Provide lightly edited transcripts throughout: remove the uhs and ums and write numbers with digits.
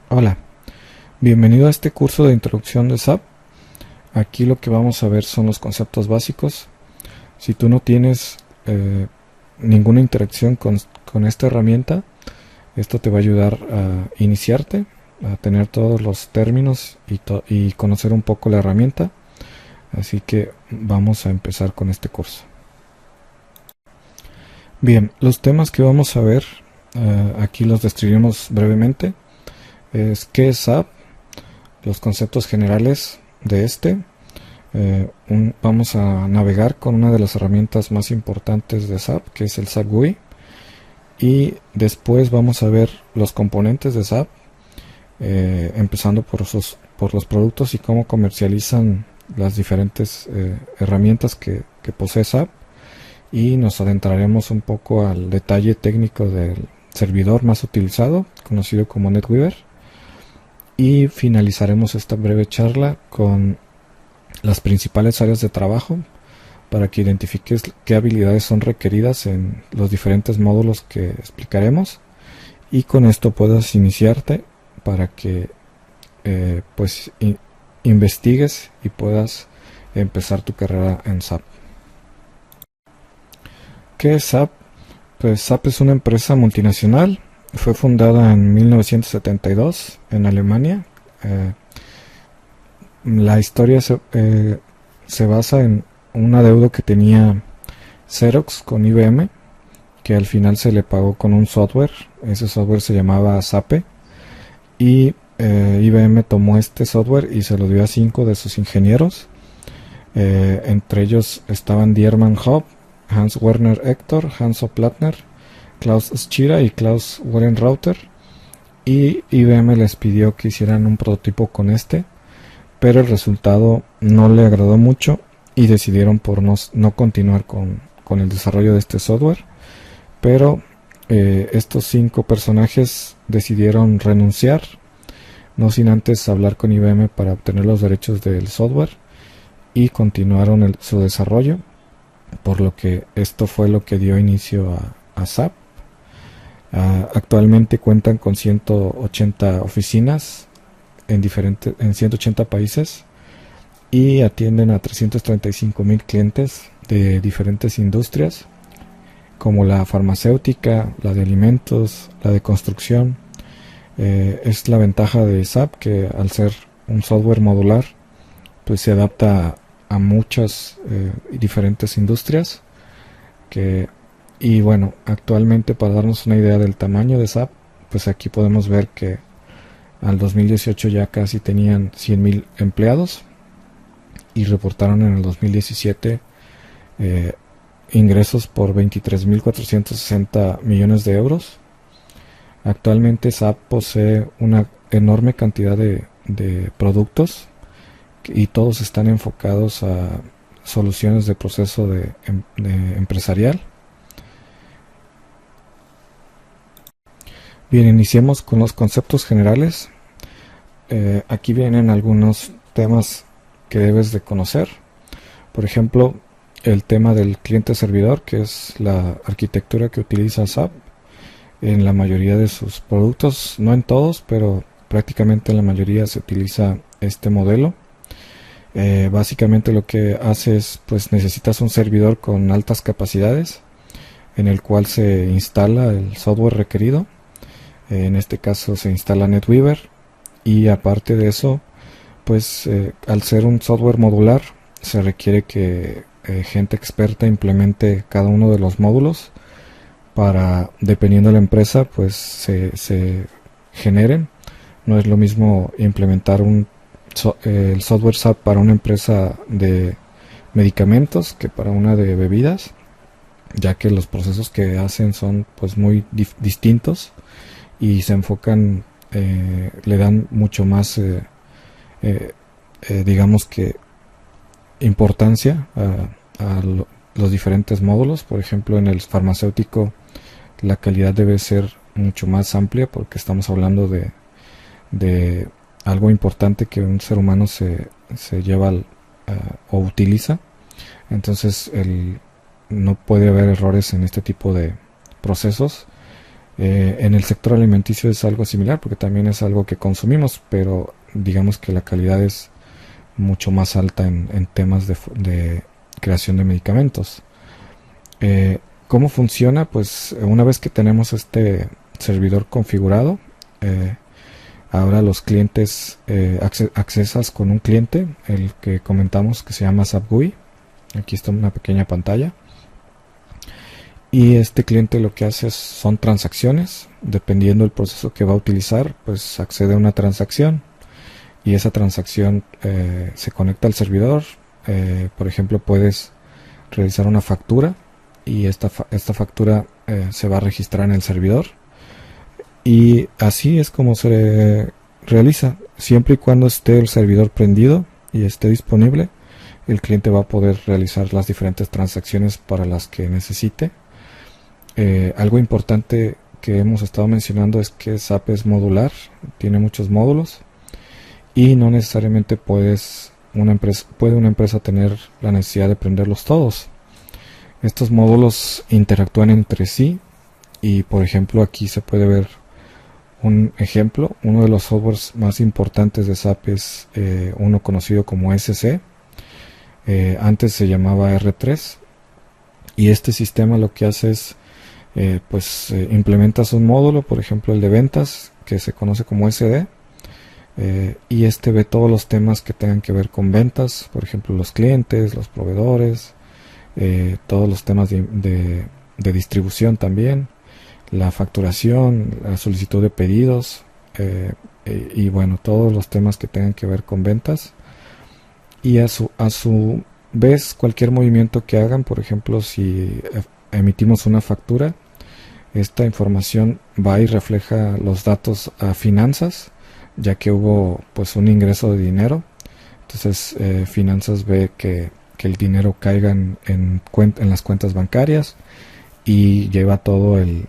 Hola, bienvenido a este curso de introducción de SAP. Aquí lo que vamos a ver son los conceptos básicos. Si tú no tienes ninguna interacción con esta herramienta, esto te va a ayudar a iniciarte, a tener todos los términos y conocer un poco la herramienta. Así que vamos a empezar con este curso. Bien, los temas que vamos a ver, aquí los describimos brevemente. Es qué es SAP, los conceptos generales de este. Vamos a navegar con una de las herramientas más importantes de SAP, que es el SAP GUI, y después vamos a ver los componentes de SAP, empezando por los productos y cómo comercializan las diferentes herramientas que posee SAP, y nos adentraremos un poco al detalle técnico del servidor más utilizado, conocido como NetWeaver, y finalizaremos esta breve charla con las principales áreas de trabajo para que identifiques qué habilidades son requeridas en los diferentes módulos que explicaremos, y con esto puedas iniciarte para que investigues y puedas empezar tu carrera en SAP. ¿Qué es SAP? Pues SAP es una empresa multinacional. Fue fundada en 1972 en Alemania. La historia se basa en un adeudo que tenía Xerox con IBM, que al final se le pagó con un software. Ese software se llamaba SAPE, y IBM tomó este software y se lo dio a 5 de sus ingenieros. Entre ellos estaban Dierman Hopp, Hans Werner Hector, Hanso Plattner, Klaus Schira y Klaus Werenrauter, y IBM les pidió que hicieran un prototipo con este, pero el resultado no le agradó mucho y decidieron por no continuar con el desarrollo de este software. Pero estos 5 personajes decidieron renunciar, no sin antes hablar con IBM para obtener los derechos del software, y continuaron su desarrollo, por lo que esto fue lo que dio inicio a SAP. Actualmente cuentan con 180 oficinas en 180 países y atienden a 335,000 clientes de diferentes industrias, como la farmacéutica, la de alimentos, la de construcción. Es la ventaja de SAP, que al ser un software modular, pues se adapta a muchas diferentes industrias. Y bueno, actualmente, para darnos una idea del tamaño de SAP, pues aquí podemos ver que al 2018 ya casi tenían 100,000 empleados, y reportaron en el 2017 ingresos por 23.460 millones de euros. Actualmente SAP posee una enorme cantidad de productos, y todos están enfocados a soluciones de proceso de empresarial. Bien, iniciemos con los conceptos generales. Aquí vienen algunos temas que debes de conocer. Por ejemplo, el tema del cliente servidor, que es la arquitectura que utiliza SAP en la mayoría de sus productos, no en todos, pero prácticamente en la mayoría se utiliza este modelo. Básicamente lo que hace es, pues necesitas un servidor con altas capacidades en el cual se instala el software requerido. En este caso se instala NetWeaver, y aparte de eso, pues al ser un software modular, se requiere que gente experta implemente cada uno de los módulos para, dependiendo de la empresa, pues se generen. No es lo mismo implementar el software SAP para una empresa de medicamentos que para una de bebidas, ya que los procesos que hacen son pues muy distintos, y se enfocan, le dan mucho más digamos que importancia a los diferentes módulos. Por ejemplo, en el farmacéutico la calidad debe ser mucho más amplia, porque estamos hablando de algo importante que un ser humano se lleva o utiliza. Entonces no puede haber errores en este tipo de procesos. En el sector alimenticio es algo similar porque también es algo que consumimos, pero digamos que la calidad es mucho más alta en temas de creación de medicamentos. ¿Cómo funciona? Pues una vez que tenemos este servidor configurado, ahora los clientes, accesas con un cliente, el que comentamos que se llama SAP GUI. Aquí está una pequeña pantalla. Y este cliente lo que hace son transacciones. Dependiendo del proceso que va a utilizar, pues accede a una transacción. Y esa transacción se conecta al servidor. Por ejemplo, puedes realizar una factura. Y esta factura se va a registrar en el servidor. Y así es como se realiza. Siempre y cuando esté el servidor prendido y esté disponible, el cliente va a poder realizar las diferentes transacciones para las que necesite. Algo importante que hemos estado mencionando es que SAP es modular, tiene muchos módulos y no necesariamente puede una empresa tener la necesidad de prenderlos todos. Estos módulos interactúan entre sí y, por ejemplo, aquí se puede ver un ejemplo. Uno de los softwares más importantes de SAP es uno conocido como SC. Antes se llamaba R3 y este sistema lo que hace es implementas un módulo, por ejemplo el de ventas, que se conoce como SD, y este ve todos los temas que tengan que ver con ventas, por ejemplo los clientes, los proveedores, todos los temas de distribución también, la facturación, la solicitud de pedidos, y bueno, todos los temas que tengan que ver con ventas. Y a su vez, cualquier movimiento que hagan, por ejemplo, si emitimos una factura, esta información va y refleja los datos a finanzas, ya que hubo pues un ingreso de dinero. Entonces finanzas ve que el dinero caiga en las cuentas bancarias y lleva todo el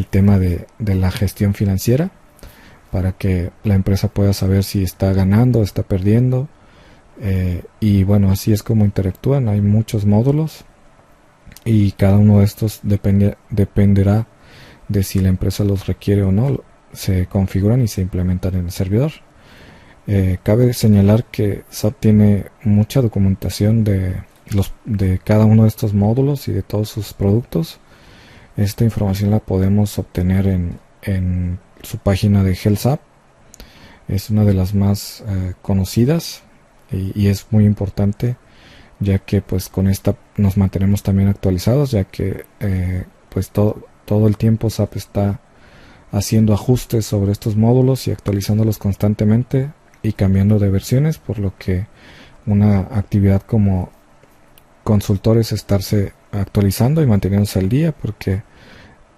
tema de la gestión financiera para que la empresa pueda saber si está ganando o está perdiendo. Y bueno, así es como interactúan. Hay muchos módulos y cada uno de estos dependerá de si la empresa los requiere o no. Se configuran y se implementan en el servidor. Cabe señalar que SAP tiene mucha documentación de cada uno de estos módulos y de todos sus productos. Esta información la podemos obtener en su página de HealthSAP. Es una de las más conocidas y es muy importante, ya que pues con esta nos mantenemos también actualizados, ya que pues todo el tiempo SAP está haciendo ajustes sobre estos módulos y actualizándolos constantemente y cambiando de versiones, por lo que una actividad como consultor es estarse actualizando y manteniéndose al día, porque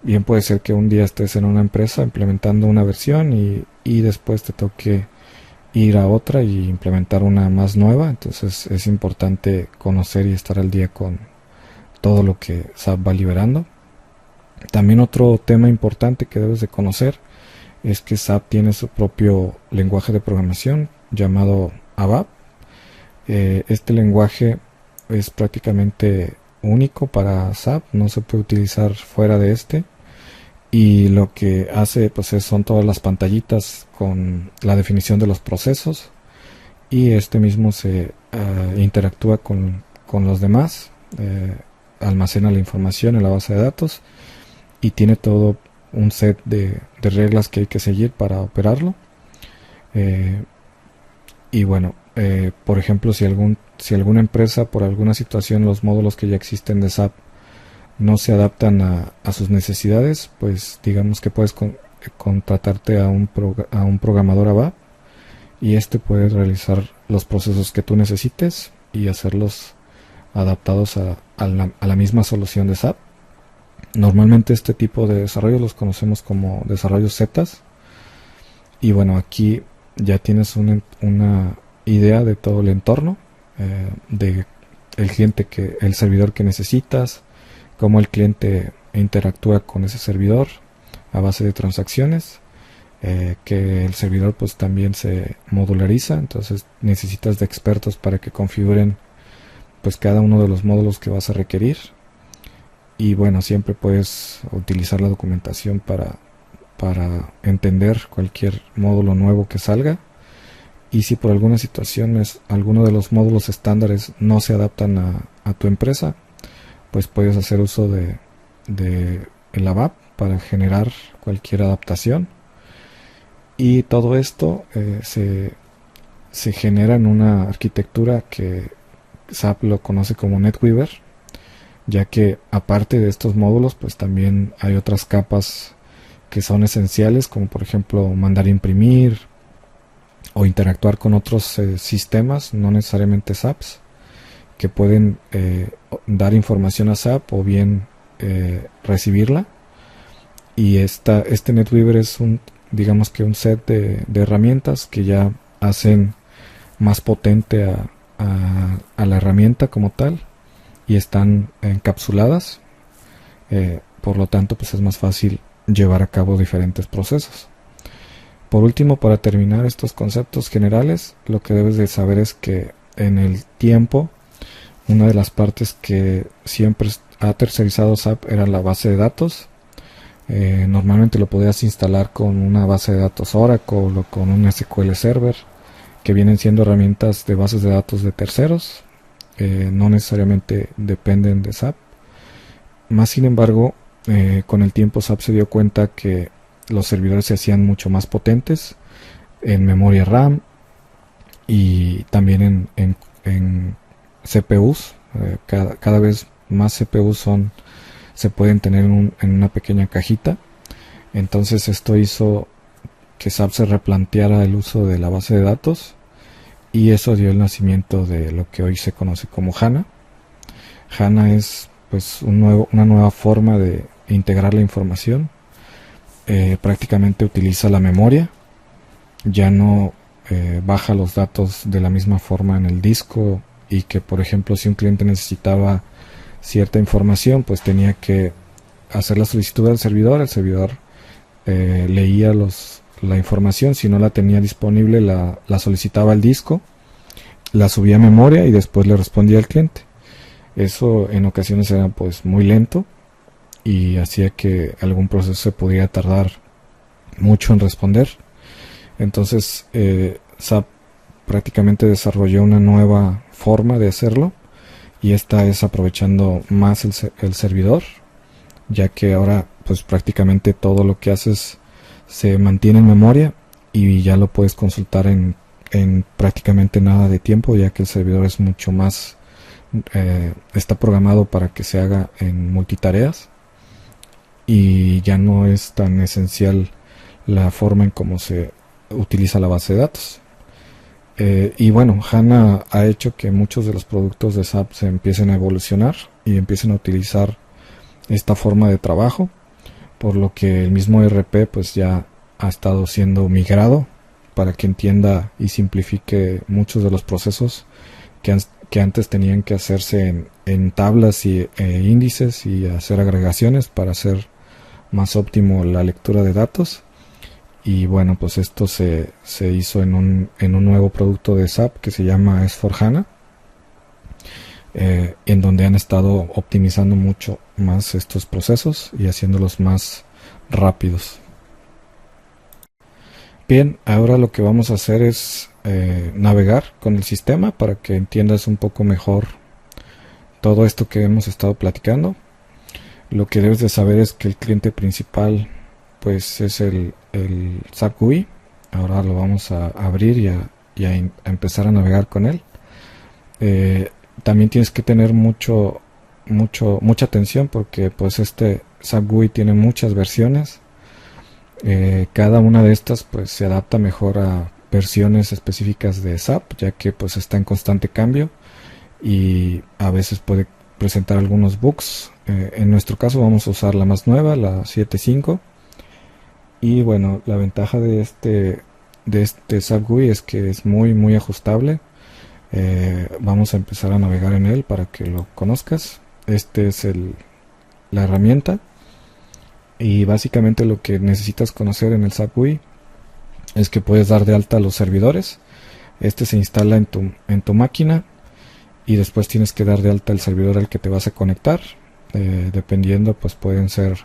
bien puede ser que un día estés en una empresa implementando una versión y después te toque ir a otra y implementar una más nueva. Entonces es importante conocer y estar al día con todo lo que SAP va liberando. También otro tema importante que debes de conocer es que SAP tiene su propio lenguaje de programación llamado ABAP. Este lenguaje es prácticamente único para SAP, no se puede utilizar fuera de este, y lo que hace pues son todas las pantallitas con la definición de los procesos, y este mismo se interactúa con los demás, almacena la información en la base de datos y tiene todo un set de reglas que hay que seguir para operarlo. Y bueno, por ejemplo, si alguna empresa por alguna situación los módulos que ya existen de SAP no se adaptan a sus necesidades, pues digamos que puedes contratarte a un programador ABAP y este puede realizar los procesos que tú necesites y hacerlos adaptados a la misma solución de SAP. Normalmente este tipo de desarrollos los conocemos como desarrollos Zetas. Y bueno, aquí ya tienes una idea de todo el entorno, de el servidor que necesitas, cómo el cliente interactúa con ese servidor a base de transacciones, que el servidor pues también se modulariza, entonces necesitas de expertos para que configuren pues cada uno de los módulos que vas a requerir. Y bueno, siempre puedes utilizar la documentación para para entender cualquier módulo nuevo que salga, y si por alguna situación alguno de los módulos estándares no se adaptan a tu empresa, pues puedes hacer uso de el ABAP para generar cualquier adaptación. Y todo esto se genera en una arquitectura que SAP lo conoce como NetWeaver, ya que aparte de estos módulos pues también hay otras capas que son esenciales, como por ejemplo mandar a imprimir o interactuar con otros sistemas, no necesariamente SAPs, que pueden dar información a SAP o bien recibirla. Y este NetWeaver es digamos que un set de herramientas que ya hacen más potente a la herramienta como tal, y están encapsuladas, por lo tanto pues es más fácil llevar a cabo diferentes procesos. Por último, para terminar estos conceptos generales, lo que debes de saber es que en el tiempo una de las partes que siempre ha tercerizado SAP era la base de datos. Normalmente lo podías instalar con una base de datos Oracle o con un SQL Server, que vienen siendo herramientas de bases de datos de terceros, no necesariamente dependen de SAP. Más sin embargo, con el tiempo SAP se dio cuenta que los servidores se hacían mucho más potentes en memoria RAM y también en CPUs. Cada vez más CPUs se pueden tener en una pequeña cajita. Entonces esto hizo que SAP se replanteara el uso de la base de datos, y eso dio el nacimiento de lo que hoy se conoce como HANA. HANA es pues una nueva forma de integrar la información. Prácticamente utiliza la memoria, ya no baja los datos de la misma forma en el disco, y que por ejemplo si un cliente necesitaba cierta información pues tenía que hacer la solicitud al servidor. El servidor leía la información, si no la tenía disponible la solicitaba al disco, la subía a memoria y después le respondía al cliente. Eso en ocasiones era pues muy lento y hacía que algún proceso se pudiera tardar mucho en responder. Entonces SAP prácticamente desarrolló una nueva forma de hacerlo, y esta es aprovechando más el servidor, ya que ahora pues prácticamente todo lo que haces se mantiene en memoria y ya lo puedes consultar en prácticamente nada de tiempo, ya que el servidor es mucho más está programado para que se haga en multitareas, y ya no es tan esencial la forma en cómo se utiliza la base de datos. Y bueno, HANA ha hecho que muchos de los productos de SAP se empiecen a evolucionar y empiecen a utilizar esta forma de trabajo, por lo que el mismo ERP pues ya ha estado siendo migrado para que entienda y simplifique muchos de los procesos que antes tenían que hacerse en tablas e índices, y hacer agregaciones para hacer más óptimo la lectura de datos. Y bueno, pues esto se hizo en un nuevo producto de SAP que se llama S/4HANA, en donde han estado optimizando mucho más estos procesos y haciéndolos más rápidos. Bien, ahora lo que vamos a hacer es navegar con el sistema para que entiendas un poco mejor todo esto que hemos estado platicando. Lo que debes de saber es que el cliente principal pues es el SAP GUI. Ahora lo vamos a abrir y a empezar a navegar con él. También tienes que tener mucha atención, porque pues este SAP GUI tiene muchas versiones. Cada una de estas pues se adapta mejor a versiones específicas de SAP, ya que pues está en constante cambio y a veces puede presentar algunos bugs. En nuestro caso vamos a usar la más nueva, la 7.5. Y bueno, la ventaja de este SAP GUI es que es muy ajustable. Vamos a empezar a navegar en él para que lo conozcas. Este es la herramienta, y básicamente lo que necesitas conocer en el SAP GUI es que puedes dar de alta los servidores. Este se instala en tu máquina, y después tienes que dar de alta el servidor al que te vas a conectar. Dependiendo pues pueden ser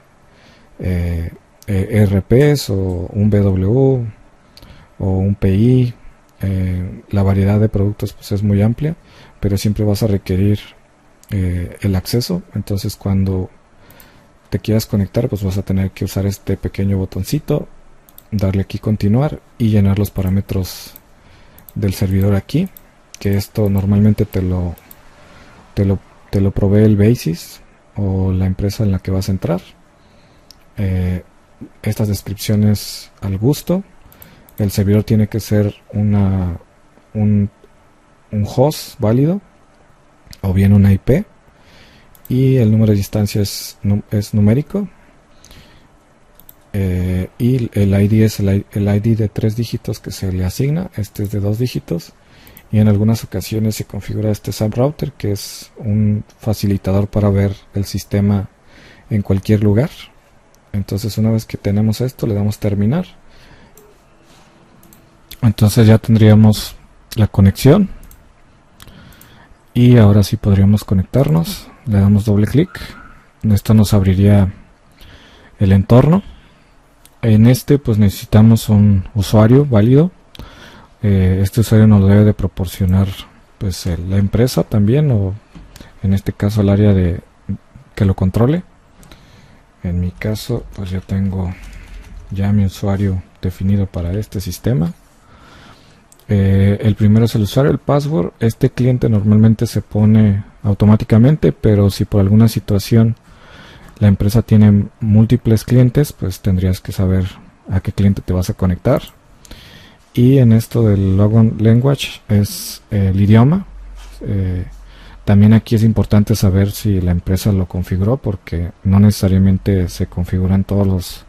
ERPs o un BW o un PI. La variedad de productos pues es muy amplia, pero siempre vas a requerir el acceso. Entonces cuando te quieras conectar, pues vas a tener que usar este pequeño botoncito, darle aquí continuar y llenar los parámetros del servidor aquí, que esto normalmente te lo provee el Basis o la empresa en la que vas a entrar. Estas descripciones al gusto. El servidor tiene que ser un host válido o bien una IP, y el número de instancia es numérico, y el ID es el ID de 3 dígitos que se le asigna. Este es de 2 dígitos, y en algunas ocasiones se configura este subrouter, que es un facilitador para ver el sistema en cualquier lugar. Entonces una vez que tenemos esto, le damos terminar. Entonces ya tendríamos la conexión, y ahora sí podríamos conectarnos. Le damos doble clic, esto nos abriría el entorno. En este pues necesitamos un usuario válido. Este usuario nos lo debe de proporcionar pues la empresa también, o en este caso el área que lo controle. En mi caso pues yo tengo ya mi usuario definido para este sistema. El primero es el usuario, el password. Este cliente normalmente se pone automáticamente, pero si por alguna situación la empresa tiene múltiples clientes, pues tendrías que saber a qué cliente te vas a conectar. Y en esto del logon language es el idioma. También aquí es importante saber si la empresa lo configuró, porque no necesariamente se configuran todos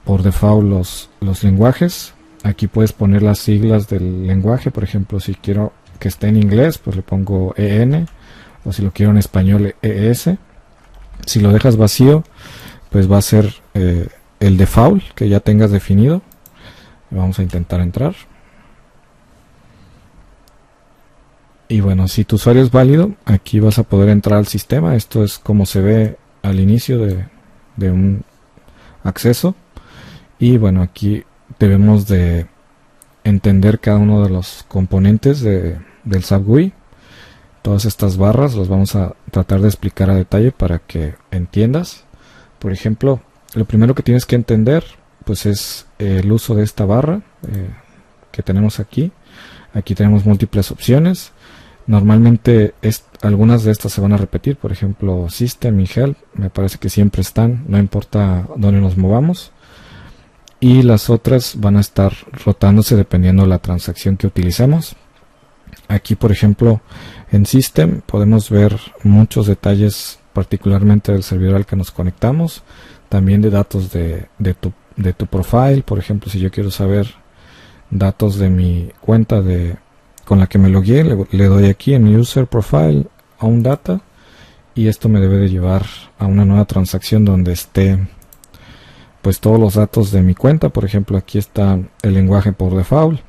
por default los lenguajes. Aquí puedes poner las siglas del lenguaje. Por ejemplo, si quiero que esté en inglés, pues le pongo EN, o si lo quiero en español, ES. Si lo dejas vacío, pues va a ser el default que ya tengas definido. Vamos a intentar entrar. Y bueno, si tu usuario es válido, aquí vas a poder entrar al sistema. Esto es como se ve al inicio de un acceso. Y bueno, aquí debemos de entender cada uno de los componentes del SAP GUI. Todas estas barras las vamos a tratar de explicar a detalle para que entiendas. Por ejemplo, lo primero que tienes que entender pues es el uso de esta barra que tenemos aquí. Aquí tenemos múltiples opciones. Normalmente algunas de estas se van a repetir. Por ejemplo, System y Help me parece que siempre están, no importa dónde nos movamos. Y las otras van a estar rotándose dependiendo de la transacción que utilicemos. Aquí, por ejemplo, en System podemos ver muchos detalles, particularmente del servidor al que nos conectamos. También de datos de tu profile. Por ejemplo, si yo quiero saber datos de mi cuenta con la que me logué, le doy aquí en mi User Profile a un data, y esto me debe de llevar a una nueva transacción donde esté pues todos los datos de mi cuenta. Por ejemplo, aquí está el lenguaje por default,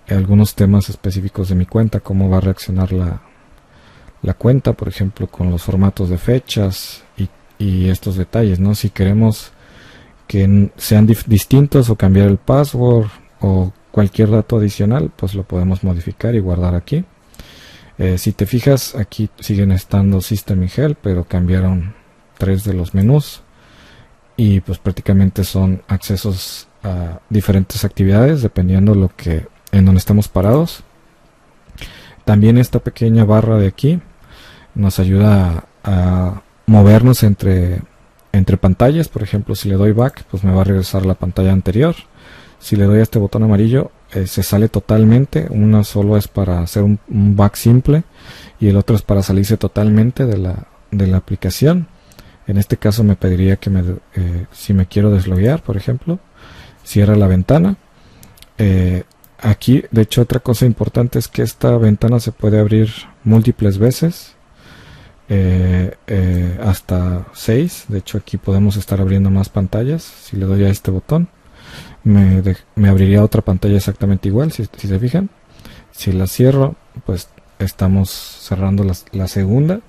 algunos temas específicos de mi cuenta, cómo va a reaccionar la cuenta, por ejemplo, con los formatos de fechas y estos detalles, ¿no? Si queremos que sean distintos, o cambiar el password o cualquier dato adicional, pues lo podemos modificar y guardar aquí. Si te fijas, aquí siguen estando System y Help, pero cambiaron 3 de los menús. Y pues prácticamente son accesos a diferentes actividades dependiendo en donde estamos parados. También esta pequeña barra de aquí nos ayuda a movernos entre pantallas. Por ejemplo, si le doy back, pues me va a regresar a la pantalla anterior. Si le doy a este botón amarillo, se sale totalmente. Una solo es para hacer un back simple, y el otro es para salirse totalmente de la aplicación. En este caso me pediría que si me quiero desloguear, por ejemplo, cierra la ventana. Aquí, de hecho, otra cosa importante es que esta ventana se puede abrir múltiples veces, hasta 6. De hecho, aquí podemos estar abriendo más pantallas. Si le doy a este botón, me abriría otra pantalla exactamente igual, si se fijan. Si la cierro, pues estamos cerrando la segunda,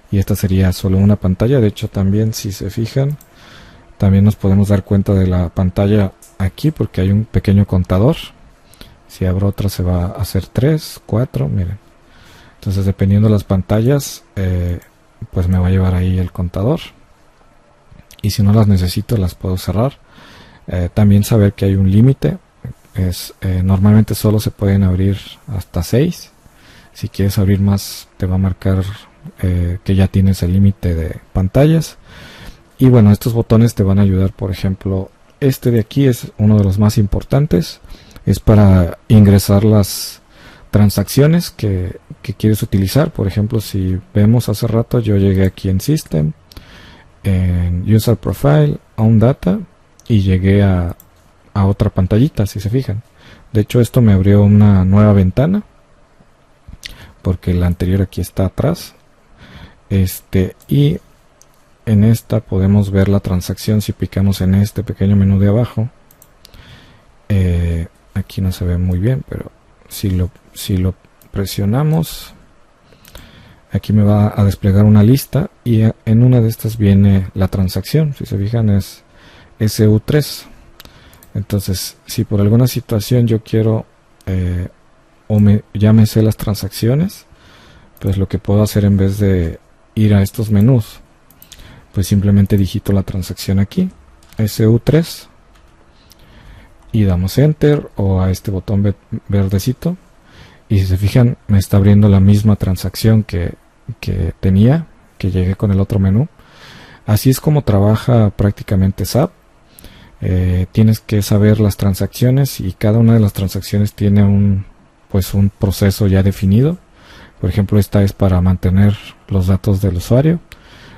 y esta sería solo una pantalla. De hecho, también si se fijan, También nos podemos dar cuenta de la pantalla aquí porque hay un pequeño contador. Si abro otra se va a hacer 3, 4, miren. Entonces dependiendo de las pantallas, pues me va a llevar ahí el contador. Y si no las necesito las puedo cerrar. También saber que hay un límite. Normalmente solo se pueden abrir hasta 6. Si quieres abrir más te va a marcar que ya tienes el límite de pantallas. Y bueno, estos botones te van a ayudar. Por ejemplo, este de aquí es uno de los más importantes. Es para ingresar las transacciones que quieres utilizar. Por ejemplo, si vemos hace rato, yo llegué aquí en System, en User Profile, On Data, y llegué a otra pantallita, si se fijan. De hecho, esto me abrió una nueva ventana, porque la anterior aquí está atrás. Y en esta podemos ver la transacción si picamos en este pequeño menú de abajo. Aquí no se ve muy bien, pero si lo presionamos, aquí me va a desplegar una lista y en una de estas viene la transacción. Si se fijan es SU3. Entonces, si por alguna situación yo quiero ya me sé las transacciones, pues lo que puedo hacer en vez de ir a estos menús, pues simplemente digito la transacción aquí, SU3, y damos Enter o a este botón verdecito, y si se fijan me está abriendo la misma transacción que tenía, que llegué con el otro menú. Así es como trabaja prácticamente SAP. Tienes que saber las transacciones y cada una de las transacciones tiene un proceso ya definido. Por ejemplo, esta es para mantener los datos del usuario,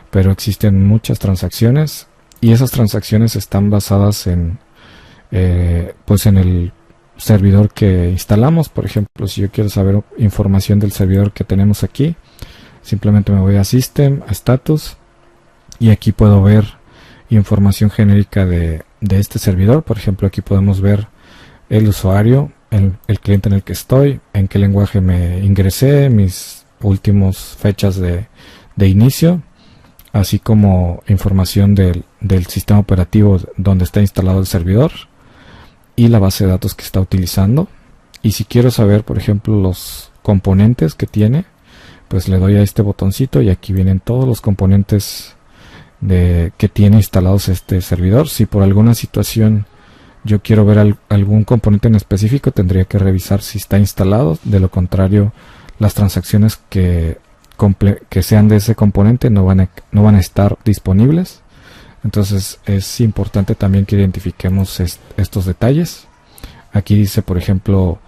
pero existen muchas transacciones y esas transacciones están basadas en el servidor que instalamos. Por ejemplo, si yo quiero saber información del servidor que tenemos aquí, simplemente me voy a System, a Status, y aquí puedo ver información genérica de este servidor. Por ejemplo, aquí podemos ver el usuario, el cliente en el que estoy, en qué lenguaje me ingresé, mis últimas fechas de inicio, así como información del sistema operativo donde está instalado el servidor y la base de datos que está utilizando. Y si quiero saber, por ejemplo, los componentes que tiene, pues le doy a este botoncito y aquí vienen todos los componentes que tiene instalados este servidor. Si por alguna situación yo quiero ver algún componente en específico, tendría que revisar si está instalado. De lo contrario, las transacciones que sean de ese componente no van a estar disponibles. Entonces es importante también que identifiquemos estos detalles. Aquí dice, por ejemplo,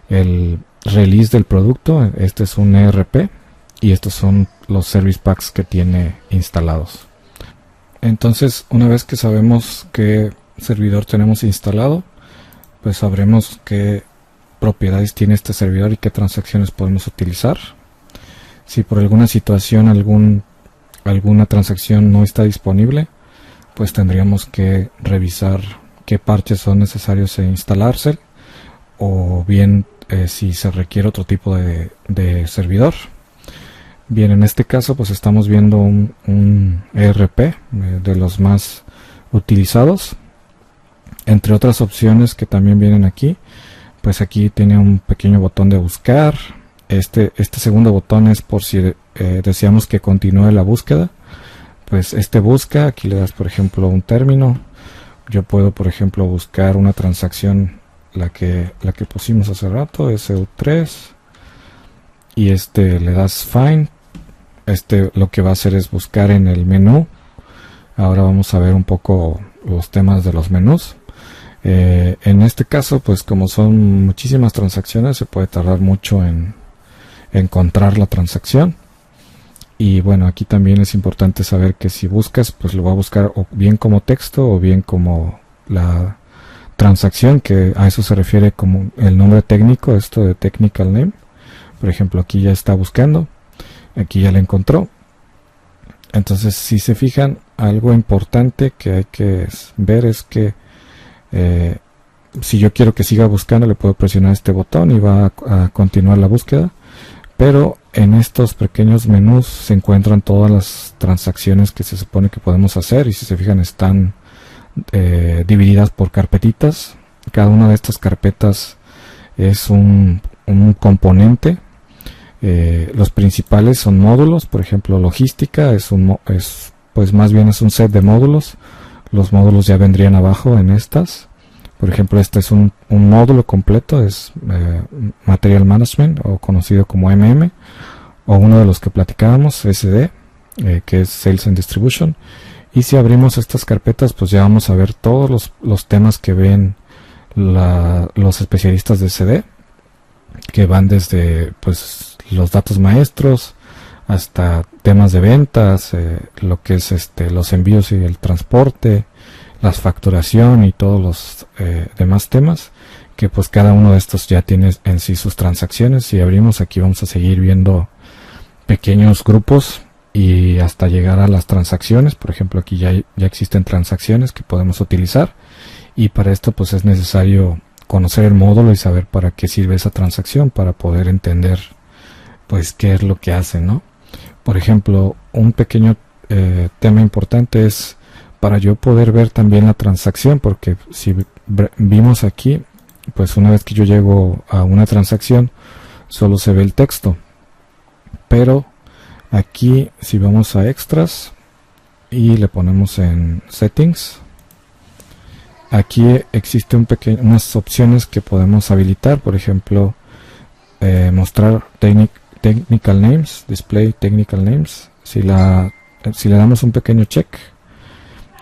el release del producto. Este es un ERP y estos son los service packs que tiene instalados. Entonces, una vez que sabemos qué servidor tenemos instalado, pues sabremos qué propiedades tiene este servidor y qué transacciones podemos utilizar. Si por alguna situación alguna transacción no está disponible, pues tendríamos que revisar qué parches son necesarios instalarse, o bien si se requiere otro tipo de servidor. Bien, en este caso pues estamos viendo un ERP de los más utilizados. Entre otras opciones que también vienen aquí, pues aquí tiene un pequeño botón de buscar. Este segundo botón es por si deseamos que continúe la búsqueda. Pues busca, aquí le das por ejemplo un término. Yo puedo por ejemplo buscar una transacción, la que pusimos hace rato, SU3, y le das Find. Lo que va a hacer es buscar en el menú. Ahora vamos a ver un poco los temas de los menús. En este caso, pues como son muchísimas transacciones, se puede tardar mucho en encontrar la transacción. Y bueno, aquí también es importante saber que si buscas, pues lo va a buscar o bien como texto o bien como la transacción, que a eso se refiere como el nombre técnico, esto de technical name. Por ejemplo, aquí ya está buscando. Aquí ya la encontró. Entonces, si se fijan, algo importante que hay que ver es que si yo quiero que siga buscando, le puedo presionar este botón y va a continuar la búsqueda. Pero en estos pequeños menús se encuentran todas las transacciones que se supone que podemos hacer, y si se fijan están divididas por carpetitas. Cada una de estas carpetas es un componente. Los principales son módulos, por ejemplo logística es pues más bien es un set de módulos. Los módulos ya vendrían abajo en estas. Por ejemplo, este es un módulo completo, es Material Management, o conocido como MM, o uno de los que platicábamos, SD, que es Sales and Distribution. Y si abrimos estas carpetas, pues ya vamos a ver todos los temas que ven los especialistas de SD, que van desde pues los datos maestros hasta temas de ventas, lo que es los envíos y el transporte, la facturación y todos los demás temas, que pues cada uno de estos ya tiene en sí sus transacciones. Si abrimos aquí vamos a seguir viendo pequeños grupos y hasta llegar a las transacciones. Por ejemplo, aquí ya existen transacciones que podemos utilizar, y para esto pues es necesario conocer el módulo y saber para qué sirve esa transacción, para poder entender pues qué es lo que hace, ¿no? Por ejemplo, un pequeño tema importante es para yo poder ver también la transacción, porque si vimos aquí, pues una vez que yo llego a una transacción solo se ve el texto, pero aquí si vamos a extras y le ponemos en settings, aquí existe unas opciones que podemos habilitar. Por ejemplo, mostrar technical names, display technical names. Si le damos un pequeño check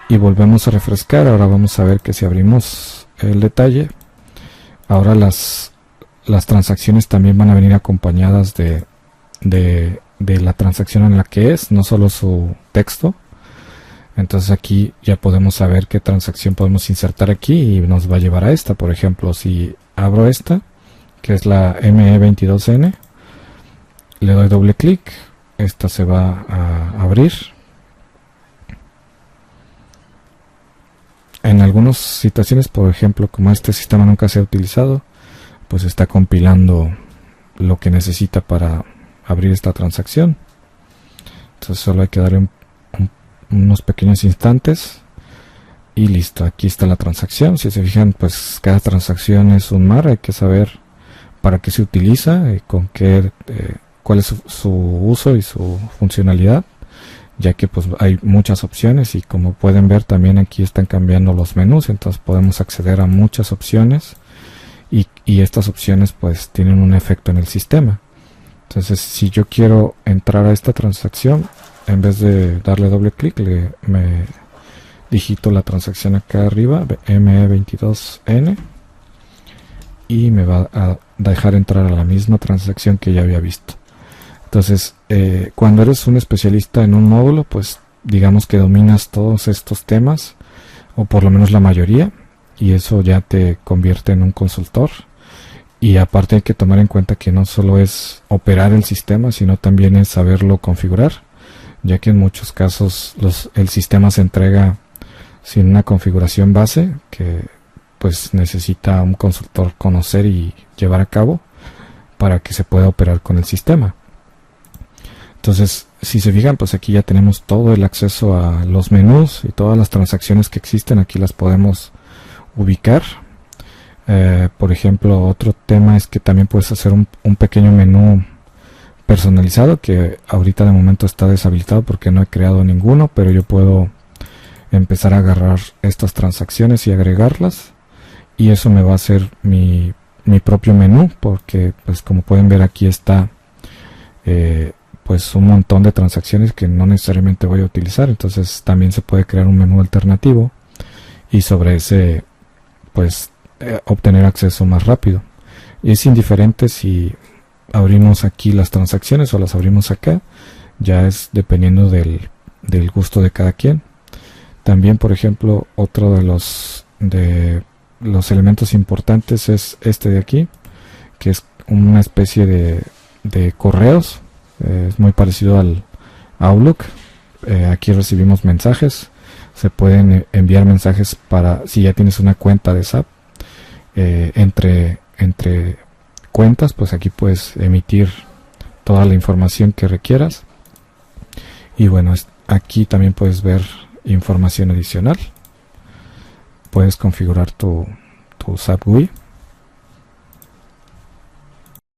y volvemos a refrescar, ahora vamos a ver que si abrimos el detalle, ahora las transacciones también van a venir acompañadas de la transacción en la que es, no solo su texto. Entonces aquí ya podemos saber qué transacción podemos insertar aquí y nos va a llevar a esta. Por ejemplo, si abro esta, que es la ME22N, le doy doble clic, esta se va a abrir. En algunas situaciones, por ejemplo, como este sistema nunca se ha utilizado, pues está compilando lo que necesita para abrir esta transacción. Entonces solo hay que darle unos pequeños instantes y listo, aquí está la transacción. Si se fijan, pues cada transacción es un mar, hay que saber para qué se utiliza, cuál es su uso y su funcionalidad, ya que pues hay muchas opciones, y como pueden ver también aquí están cambiando los menús, entonces podemos acceder a muchas opciones, y estas opciones pues tienen un efecto en el sistema. Entonces si yo quiero entrar a esta transacción, en vez de darle doble clic, me digito la transacción acá arriba, ME22N, y me va a dejar entrar a la misma transacción que ya había visto. Entonces, cuando eres un especialista en un módulo, pues digamos que dominas todos estos temas, o por lo menos la mayoría, y eso ya te convierte en un consultor. Y aparte hay que tomar en cuenta que no solo es operar el sistema, sino también es saberlo configurar, ya que en muchos casos el sistema se entrega sin una configuración base que pues necesita un consultor conocer y llevar a cabo para que se pueda operar con el sistema. Entonces, si se fijan, pues aquí ya tenemos todo el acceso a los menús y todas las transacciones que existen. Aquí las podemos ubicar. Por ejemplo, otro tema es que también puedes hacer un pequeño menú personalizado, que ahorita de momento está deshabilitado porque no he creado ninguno, pero yo puedo empezar a agarrar estas transacciones y agregarlas, y eso me va a hacer mi propio menú, porque pues como pueden ver aquí está pues un montón de transacciones que no necesariamente voy a utilizar. Entonces también se puede crear un menú alternativo y sobre ese pues obtener acceso más rápido. Y es indiferente si abrimos aquí las transacciones o las abrimos acá, ya es dependiendo del gusto de cada quien. También, por ejemplo, otro de los elementos importantes es este de aquí, que es una especie de correos. Es muy parecido al Outlook. Aquí recibimos mensajes. Se pueden enviar mensajes para si ya tienes una cuenta de SAP. Entre cuentas, pues aquí puedes emitir toda la información que requieras. Y bueno, aquí también puedes ver información adicional. puedes configurar tu SAP GUI.